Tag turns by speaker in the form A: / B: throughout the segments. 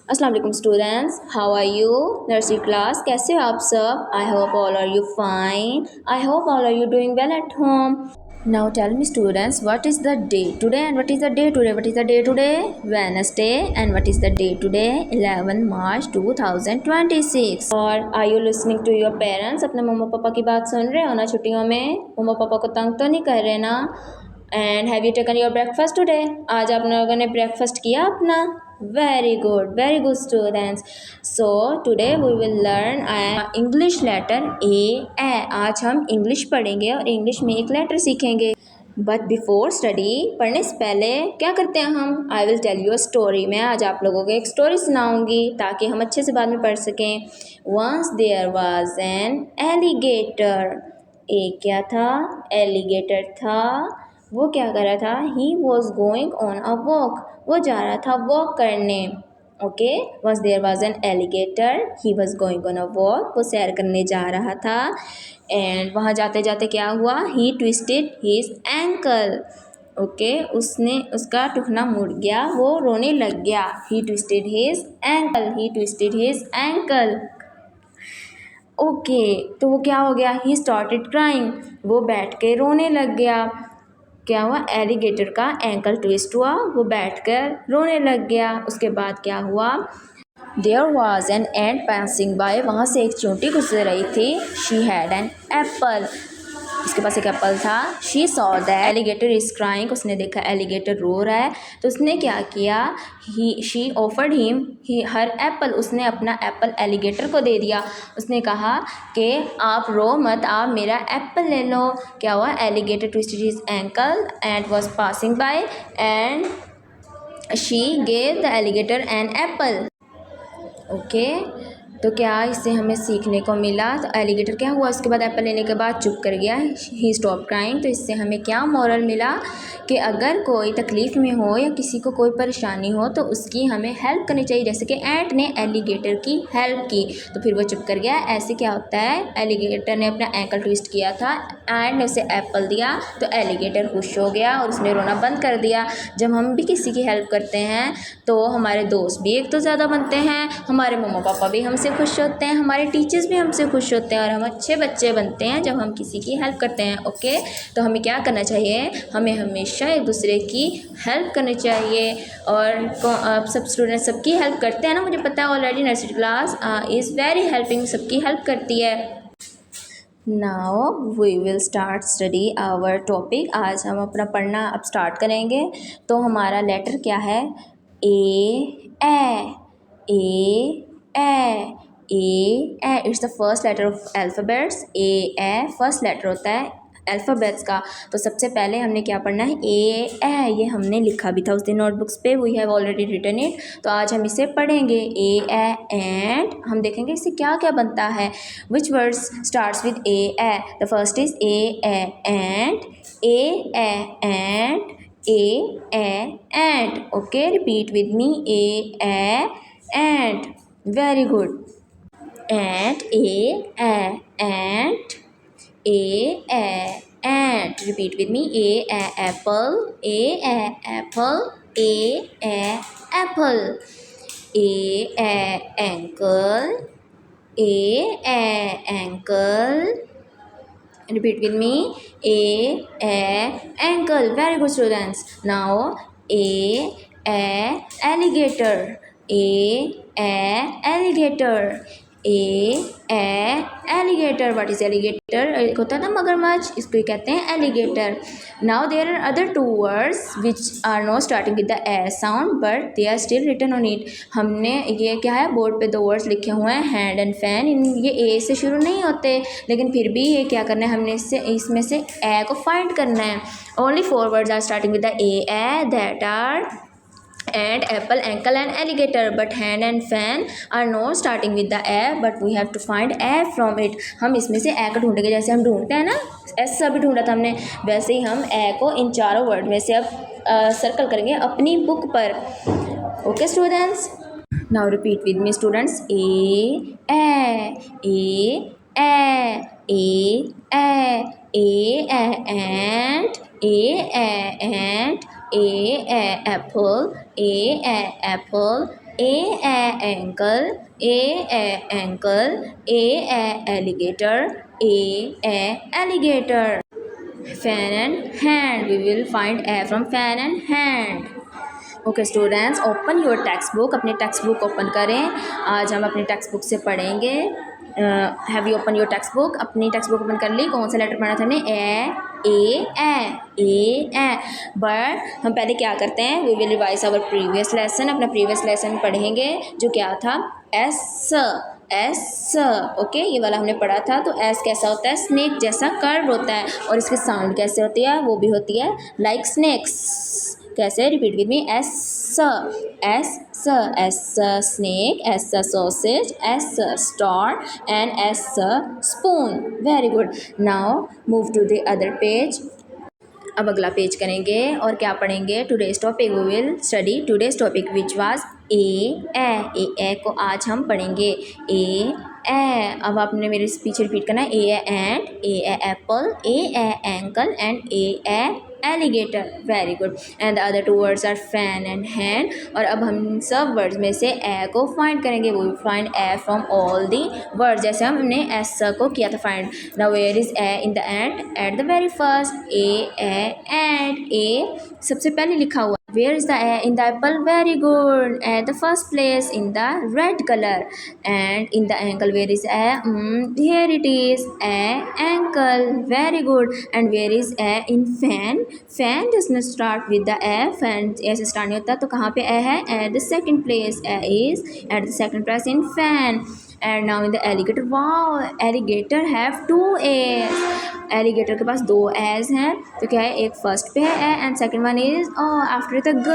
A: अस्सलाम वालेकुम students, how are you? Nursery class, कैसे हो आप सब? I hope all are you fine. I hope all are you doing well at home? Now tell me students, what is the day today and what is the day today? What is the day today? Wednesday. And what is the day today? 11 March 2026. और are you listening to your parents? अपने मम्मा पापा की बात सुन रहे हो ना छुट्टियों में? मम्मा पापा को तंग तो नहीं कर रहे ना? And have you taken your breakfast today? आज आप लोगों ने ब्रेकफास्ट किया अपना? Very good students. So today we will learn English letter A. आज हम इंग्लिश पढ़ेंगे और इंग्लिश में एक लेटर सीखेंगे. बट बिफोर स्टडी, पढ़ने से पहले क्या करते हैं हम? I will tell you a story. मैं आज आप लोगों को एक स्टोरी सुनाऊंगी ताकि हम अच्छे से बाद में पढ़ सकें. Once there was an alligator. एक क्या था? एलिगेटर था. वो क्या कर रहा था? He was going on a walk. वो जा रहा था वॉक करने. Okay, once there was an alligator, he was going on a walk. वो सैर करने जा रहा था. एंड वहाँ जाते जाते क्या हुआ? ही ट्विस्टेड हिज एंकल. ओके, उसने उसका टुकना मुड़ गया, वो रोने लग गया. ही ट्विस्टेड हिज एंकल. ही ट्विस्टेड हिज एंकल. ओके, तो वो क्या हो गया? He started crying. वो बैठ के रोने लग गया. क्या हुआ? एलिगेटर का एंकल ट्विस्ट हुआ, वो बैठकर रोने लग गया. उसके बाद क्या हुआ? There was an ant passing by. वहाँ से एक चींटी गुजर रही थी. She had an apple. उसके पास एक एप्पल था. She saw that alligator is crying. उसने देखा एलिगेटर रो रहा है, तो उसने क्या किया? She offered him her Apple. उसने अपना एप्पल एलिगेटर को दे दिया. उसने कहा कि आप रो मत, आप मेरा एप्पल ले लो. क्या हुआ? Alligator twisted his ankle and was passing by and she gave the alligator an apple. Okay, तो क्या इससे हमें सीखने को मिला? तो एलिगेटर क्या हुआ? उसके बाद एप्पल लेने के बाद चुप कर गया. ही स्टॉप क्राइंग. तो इससे हमें क्या मॉरल मिला? कि अगर कोई तकलीफ़ में हो या किसी को कोई परेशानी हो तो उसकी हमें हेल्प करनी चाहिए. जैसे कि एंट ने एलिगेटर की हेल्प की तो फिर वो चुप कर गया. ऐसे क्या होता है? एलिगेटर ने अपना एंकल ट्विस्ट किया था, एंट ने उसे एप्पल दिया तो एलिगेटर खुश हो गया और उसने रोना बंद कर दिया. जब हम भी किसी की हेल्प करते हैं तो हमारे दोस्त भी एक तो ज़्यादा बनते हैं, हमारे मम्मा पापा भी हमसे खुश होते हैं, हमारे टीचर्स भी हमसे खुश होते हैं और हम अच्छे बच्चे बनते हैं जब हम किसी की हेल्प करते हैं. ओके, तो हमें क्या करना चाहिए? हमें हमेशा एक दूसरे की हेल्प करनी चाहिए. और आप सब स्टूडेंट सबकी हेल्प करते हैं ना? मुझे पता है already. Nursery class is very helping, सबकी हेल्प करती है. Now we will start study our topic. आज हम अपना पढ़ना अब स्टार्ट करेंगे. तो हमारा लेटर क्या है? A. A. It's the first letter of alphabets. A first letter होता है अल्फ़ाबेट्स का. तो सबसे पहले हमने क्या पढ़ना है? ए. ये हमने लिखा भी था उस दिन नोटबुक्स पे. We have already written it. तो आज हम इसे पढ़ेंगे. ए एंड हम देखेंगे इससे क्या क्या बनता है. विच words starts with A. The first is A and. And and. Okay, repeat with me. A and. Very good. And and and repeat with me. A apple. Apple. Apple. Ankle. Ankle. Repeat with me. Ankle. Very good students. Now alligator. Alligator. Alligator. What is alligator? एक होता है ना मगरमच्छ, इसको कहते हैं alligator. Now there are other two words which are not starting with the a sound but they are still written on it. हमने ये क्या है? बोर्ड पे दो वर्ड्स लिखे हुए हैं, हैंड एंड फैन. ये ए से शुरू नहीं होते, लेकिन फिर भी ये क्या करना है? हमने इसमें से ए को फाइंड करना है. Only four words are starting with the a that are and, apple, ankle and alligator. But hand and fan are not starting with the a but we have to find a from it. हम इसमें से a को ढूंढेंगे. जैसे हम ढूंढते हैं ना, एस अभी ढूंढा था हमने, वैसे ही हम a को इन चारों वर्ड में से अब सर्कल करेंगे अपनी बुक पर. Okay students, now repeat with me students. and. A apple. ankle, ankle, alligator, alligator. Fan and hand, we will find a from fan and hand. Okay students, open your text book, अपनी text book open करें। आज हम अपनी text book से पढ़ेंगे। Have you open your text book? अपनी text book open कर ली। कौन सा लेटर पढ़ा था हमने? ए। बट हम पहले क्या करते हैं? We will revise our previous lesson. अपना प्रीवियस लेसन पढ़ेंगे जो क्या था? एस। ओके, ये वाला हमने पढ़ा था। तो एस कैसा होता है? स्नेक जैसा कर्व होता है। और इसकी साउंड कैसे होती है? वो भी होती है लाइक स्नेक्स। कैसे? Repeat with me. S snake, S sausage, S star and S spoon. Very good. Now move to the other page. अब अगला पेज करेंगे और क्या पढ़ेंगे? Today's topic, we will study today's topic which was A को आज हम पढ़ेंगे। ए। अब आपने मेरे पीछे रिपीट करना है। A and, A apple, A ankle and A alligator. Very good. And the other two words are fan and hand. और अब हम सब वर्ड्स में से ए को फाइंड करेंगे। We will find A from all the words, जैसे हमने एस को किया था find. Now where is A in the end? At the very first. And A सबसे पहले लिखा हुआ। Where is the A in the apple? Very good. At the first place in the red color. And in the ankle, where is A? Here it is. Ankle. Very good. And where is A in fan? Fan does not start with the A. Fan ऐसे start नहीं होता, तो कहाँ पे A है? At the second place. A is at the second place in fan. And now in the alligator. Wow, alligator have 2 A's. Alligator के पास 2 as हैं, तो क्या है? एक फर्स्ट पे है A and second one is after the ग।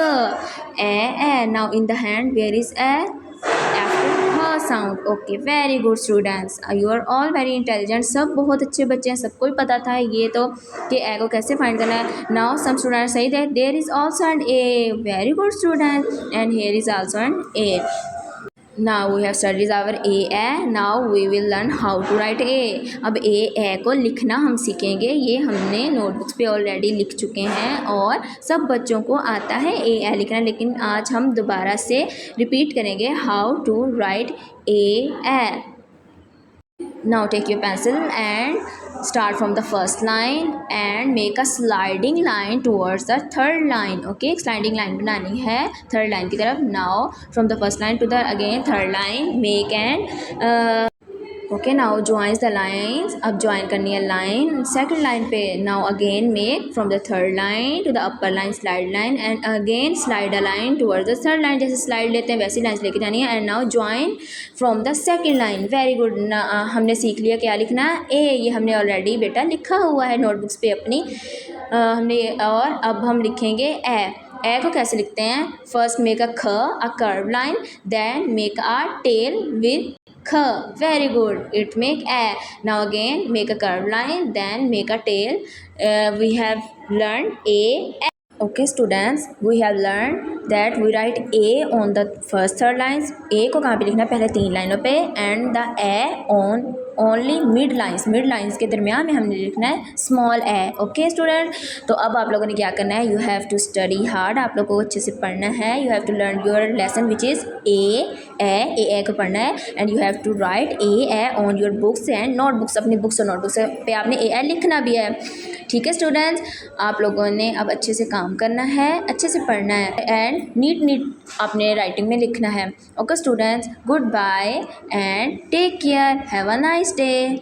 A: A. Now in the hand, where is A? After ह sound. Okay, very good students, you are all very intelligent. सब बहुत अच्छे बच्चे हैं, सबको ही पता था ये तो कि ए को कैसे फाइंड करना है। नाउ सम स्टूडेंट्स सही that there is also an A. Very good student. And here is also an A. Now we have studied our A. Now we will learn how to write A. अब A को लिखना हम सीखेंगे। ये हमने notebooks पे already लिख चुके हैं और सब बच्चों को आता है A लिखना, लेकिन आज हम दोबारा से रिपीट करेंगे how to write A. Now take your pencil and start from the first line and make a sliding line towards the third line. Okay, sliding line बनानी है third line की तरफ. Now from the first line to the again third line make an okay, now joins the lines. अब join करनी है line second line पे। Now again make from the third line to the upper line slide line and again slide a line towards the third line. जैसे slide लेते हैं वैसी lines लेके जानी है। And now join from the second line. Very good. हमने सीख लिया क्या लिखना है? ए। ये हमने ऑलरेडी बेटा लिखा हुआ है नोटबुक्स पे अपनी हमने। और अब हम लिखेंगे ए को कैसे लिखते हैं? First make a curve line, then make a tail with ख। Very good. It make A. Now again make a curved line, then make a tail. We have learned A. Okay students, we have learned that we write A on the first third lines. A को कहाँ पे लिखना है? पहले 3 लाइनों पे। and the A on only mid lines के दरमियान में हमने लिखना है स्मॉल ए। ओके स्टूडेंट, तो अब आप लोगों ने क्या करना है? You have to study hard. आप लोगों को अच्छे से पढ़ना है। You have to learn your lesson which is A को पढ़ना है। And you have to write A on your books and notebooks. अपनी बुक्स और नोटबुक्स पे आपने ए लिखना भी है। ठीक है स्टूडेंट्स, आप लोगों ने अब अच्छे से काम करना है, अच्छे से पढ़ना है एंड नीट अपने राइटिंग में लिखना है। Okay students, goodbye and take care, have a nice day.